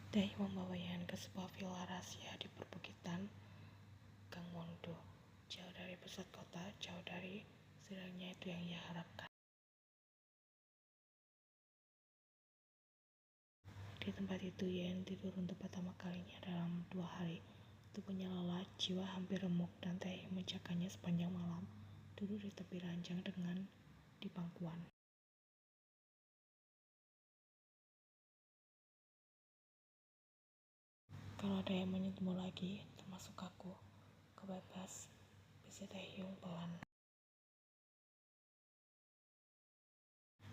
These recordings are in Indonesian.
Tae membawa Yan ke sebuah villa rahasia di perbukitan Gangwon-do, jauh dari pusat kota, jauh dari setidaknya itu yang ia harapkan. Di tempat itu, Yan tidur untuk pertama kalinya dalam 2 hari. Tubuhnya lelah, jiwa hampir remuk, dan Tae menjaganya sepanjang malam, duduk di tepi ranjang dengan di pangkuan. Kalau ada yang menyentuhmu lagi, termasuk aku, kau bebas, bisik Taehyung pelan.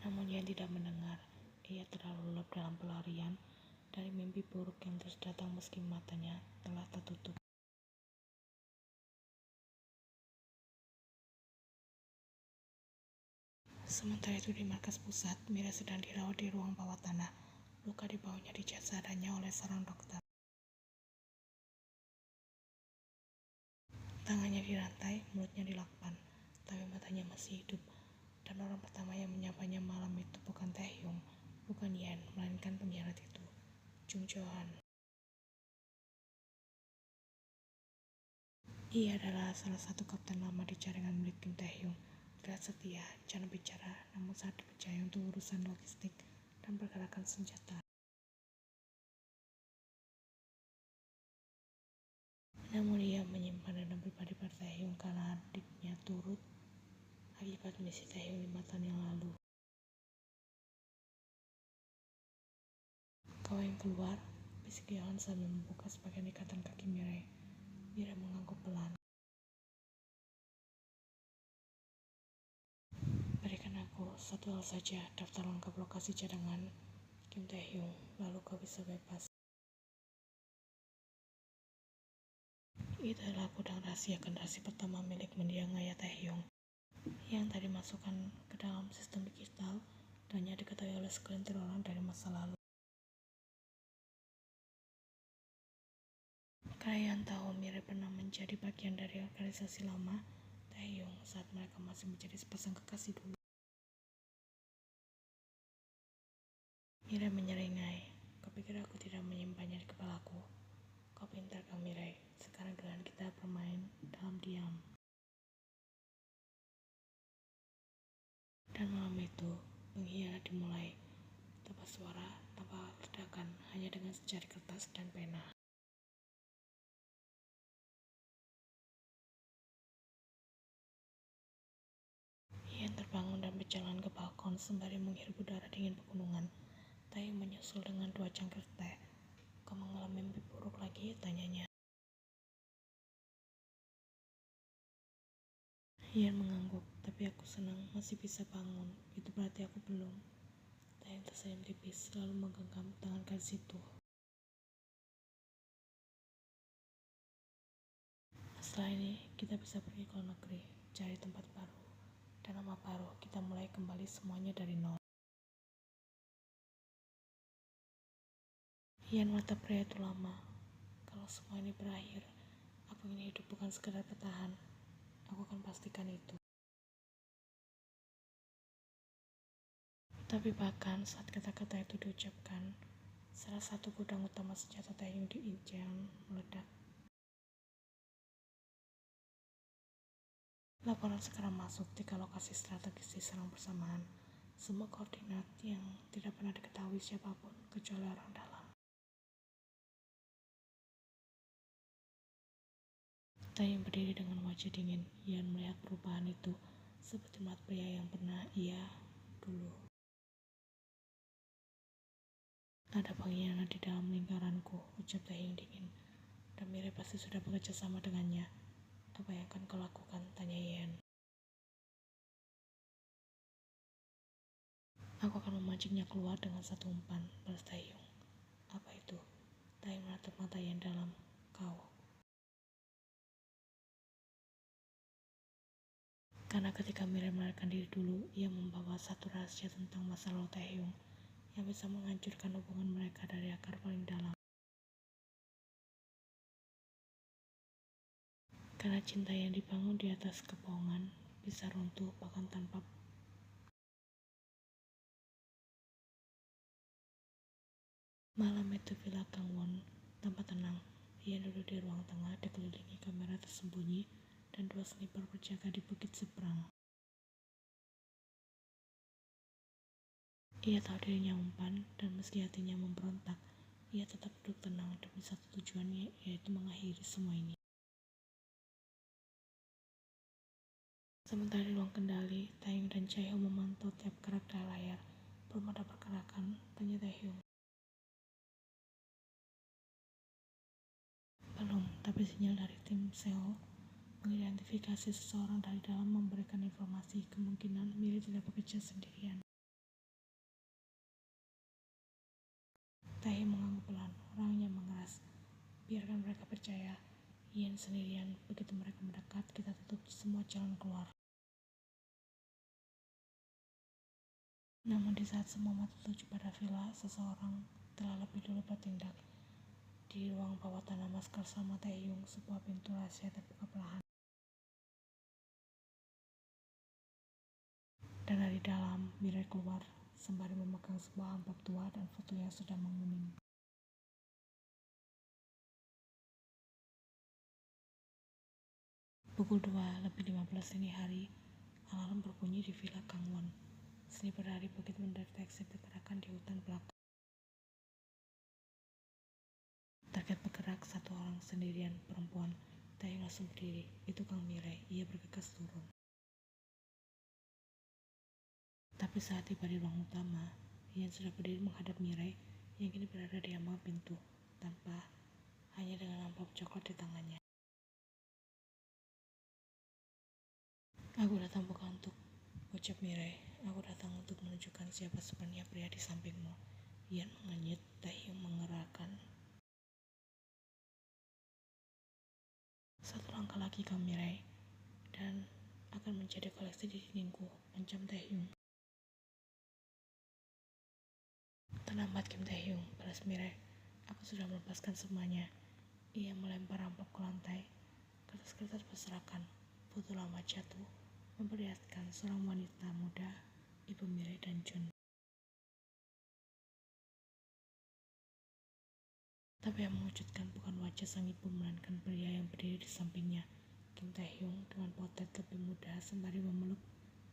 Namun Yan tidak mendengar. Ia terlalu lelap dalam pelarian dari mimpi buruk yang terus datang meski matanya telah tertutup. Sementara itu di markas pusat, Mira sedang dirawat di ruang bawah tanah. Luka di bawahnya dicat seadanya oleh seorang dokter. Tangannya dirantai, mulutnya dilakban, tapi matanya masih hidup. Dan orang pertama yang menyapanya malam itu bukan Taehyung, bukan Yan, melainkan pengkhianat itu, Jung Jo-han. Ia adalah salah satu kapten lama di jaringan milik Kim Taehyung. Terlihat setia, jarang bicara, namun sangat dipercaya untuk urusan logistik dan pergerakan senjata. Namun ia menyimpan dendam pribadi pada Taehyung karena adiknya turut akibat misi Taehyung 5 tahun yang lalu. Kau yang keluar, bisik Yohan sambil membuka sebagian ikatan kaki Mirai. Mira mengangguk pelan. Berikan aku satu hal saja, daftar lengkap lokasi cadangan Kim Taehyung, lalu kau bisa bebas. Itu adalah gudang rahasia generasi pertama milik mendiang ayah Taehyung, yang tadi masukkan ke dalam sistem digital dan hanya diketahui oleh segelintir orang dari masa lalu. Kalian tahu Mira pernah menjadi bagian dari organisasi lama Taehyung saat mereka masih menjadi sepasang kekasih dulu. Mira menyeringai. Kau pikir aku tidak menyimpannya di kepalaku? Kau pintar Kang Mirai. Sekarang dengan kita bermain dalam diam. Dan malam itu, pengkhianat dimulai. Tanpa suara, tanpa ledakan, hanya dengan secari kertas dan pena. Ian terbangun dan berjalan ke balkon sembari menghirup udara dingin pegunungan. Tae menyusul dengan 2 cangkir teh. Kau mengalami mimpi buruk lagi? Tanyanya. Ian mengangguk, tapi aku senang masih bisa bangun. Itu berarti aku belum. Tae tersenyum tipis, lalu menggenggam tangan gadis itu. Setelah ini, kita bisa pergi ke luar negeri, cari tempat baru, dan nama baru. Kita mulai kembali semuanya dari nol. Ian menatap pria itu lama. Kalau semua ini berakhir, aku ingin hidup bukan sekedar bertahan. Aku akan pastikan itu. Tapi bahkan saat kata-kata itu diucapkan, salah satu gudang utama senjata Taehyung di Incheon meledak. Laporan sekarang masuk 3 lokasi strategis diserang bersamaan. Semua koordinat yang tidak pernah diketahui siapapun kecuali orang dalam. Taehyung berdiri dengan wajah dingin. Ian melihat perubahan itu seperti melihat pria yang pernah ia dulu. Ada pengkhianat di dalam lingkaranku, ucap Taehyung dingin. Dan Mira pasti sudah bekerja sama dengannya. Apa yang akan kau lakukan? Tanya Ian. Aku akan memancingnya keluar dengan satu umpan, balas Taehyung. Apa itu? Taehyung menatap mata Ian dalam. Kau. Karena ketika Mira melarikan diri dulu, ia membawa satu rahasia tentang masa lalu Taehyung yang bisa menghancurkan hubungan mereka dari akar paling dalam. Karena cinta yang dibangun di atas kebohongan bisa runtuh bahkan tanpa Malam itu Villa Kangwon tampak tenang. Ia duduk di ruang tengah dikelilingi kamera tersembunyi dan 2 sniper berjaga di bukit seberang. Ia tahu dirinya umpan dan meski hatinya memberontak, ia tetap duduk tenang demi satu tujuan, yaitu mengakhiri semua ini. Sementara di ruang kendali, Taeyong dan Chaeho memantau tiap gerak dari layar. Belum ada pergerakan, tanya Taehyung. Belum, tapi sinyal dari tim Seoul mengidentifikasi seseorang dari dalam memberikan informasi. Kemungkinan Miri tidak bekerja sendirian. Taehyung mengangguk pelan, orangnya mengeras. Biarkan mereka percaya. Yen sendirian, begitu mereka mendekat, kita tutup semua jalan keluar. Namun di saat semua mata tertuju pada villa, seseorang telah lebih dulu bertindak. Di ruang bawah tanah masker sama Taehyung, sebuah pintu rahasia terbuka perlahan. Dan dari dalam, Mirai keluar, sembari memegang sebuah amplop tua dan foto yang sudah menguning. Pukul 2:15 dini hari, alarm berbunyi di Villa Kangwon. Sniper dari bukit mendeteksi pergerakan di hutan belakang. Target bergerak, satu orang sendirian, perempuan. Taehyung langsung berdiri. Itu Kang Mirai. Ia bergegas turun. Tapi saat tiba di ruang utama, Ian sudah berdiri menghadap Mirai yang kini berada di ambang pintu, tanpa hanya dengan amplop coklat di tangannya. Aku datang bukan untuk, ucap Mirai. Aku datang untuk menunjukkan siapa sebenarnya pria di sampingmu. Ian mengenyit, Taehyung mengerahkan. Satu langkah lagi Kang Mirai, dan akan menjadi koleksi di dindingku, mencam Taehyung. Terlambat Kim Taehyung, balas Mirai. Aku sudah melepaskan semuanya. Ia melempar amplop ke lantai. Kertas-kertas berserakan. Foto lama jatuh, memperlihatkan seorang wanita muda, ibu Mirai dan Jun. Tapi yang mengejutkan bukan wajah sang ibu, melainkan pria yang berdiri di sampingnya, Kim Taehyung, dengan potret lebih muda sembari memeluk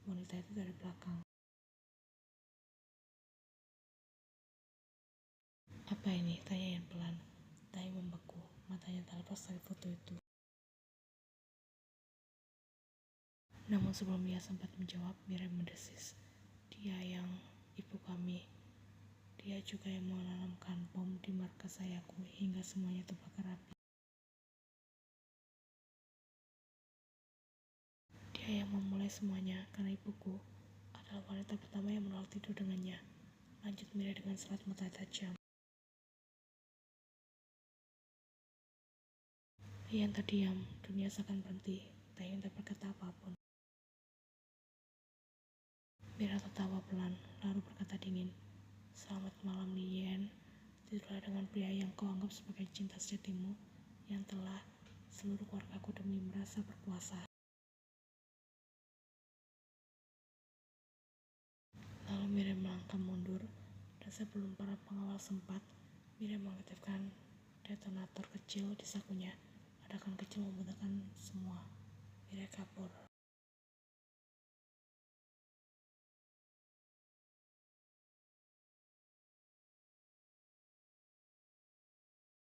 wanita itu dari belakang. Apa ini? Tanya Ian pelan. Taehyung membeku, matanya tak lepas dari foto itu. Namun sebelum ia sempat menjawab, Mirai mendesis. Dia yang ibu kami. Dia juga yang menanamkan bom di markas ayahku hingga semuanya terbakar api. Dia yang memulai semuanya karena ibuku adalah wanita pertama yang menolak tidur dengannya. Lanjut Mirai dengan serat mata tajam. Ian terdiam, dunia seakan berhenti. Taehyung tak berkata apapun. Mirai tertawa pelan, lalu berkata dingin, selamat malam Yen. Tidurlah dengan pria yang kau anggap sebagai cinta sejatimu, yang telah seluruh keluargaku demi merasa berkuasa. Lalu Mirai melangkah mundur, dan sebelum para pengawal sempat, Mirai mengaktifkan detonator kecil di sakunya. Ledakan kecil membutakan semua. Mirai kabur.